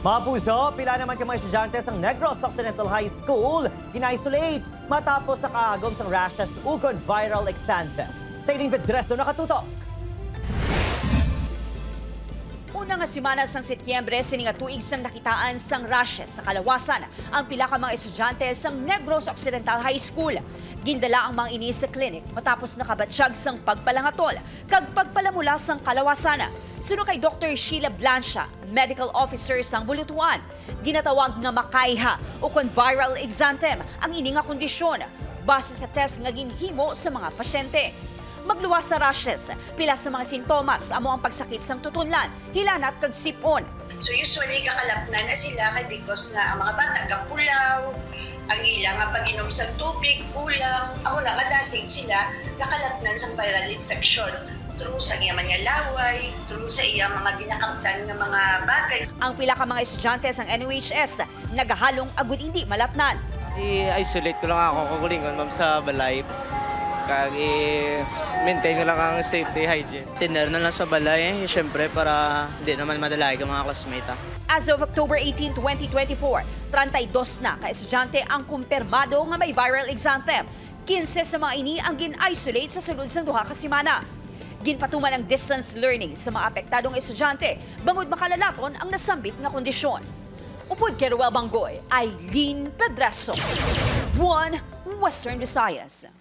Mga puso, pila naman ka mga estudyante sa Negros Occidental High School gina-isolate matapos sa kaagom sa rashes ukon viral exanthem. Sa ining Pedreso nakatutok. Una nga simana sang Setyembre, sininga tuig sang nakitaan sang rashes sa kalawasan ang pila ka mga estudyante sang Negros Occidental High School. Gindala ang mga ini sa klinik matapos nakabatsyag sang pagpalangatol kag pagpalamula sang kalawasan. Suno kay Dr. Sheila Blancia, medical officer sang Bulutuan, ginatawag nga makaiha o kon viral exanthem ang ini nga kondisyon base sa test nga ginhimo sa mga pasyente. Magluwas sa rashes, pila sa mga sintomas amo ang pagsakit sang tutunlan, hilanat kag sipon. So usually kakalapnan na sila kay because na ang mga bata gapulaw, ang ilang nga pag-inom sa tubig kulang. Amo na kadasig sila kakalapnan sa viral infection through sa iya mga laway, through sa iya mga ginakamtan ng mga bagay. Ang pila ka mga estudyante sang NUHS nagahalong agud hindi malatnan. I-isolate ko lang ako kagulingon ma'am sa balay. Kag i-maintain ko lang ang safety hygiene. Tiner na lang sa balay, syempre para hindi naman madalay ang mga classmate. As of October 18, 2024, 32 na ka-estudyante ang kumpirmado nga may viral exanthem. 15 sa mga ini ang gin-isolate sa sulod sang duha ka semana. Ginpatuman ang distance learning sa mga apektadong estudyante bangod makalalaton ang nasambit nga kondisyon. Upod kay Ruel Banggoy, Eileen Pedreso, One Western Visayas.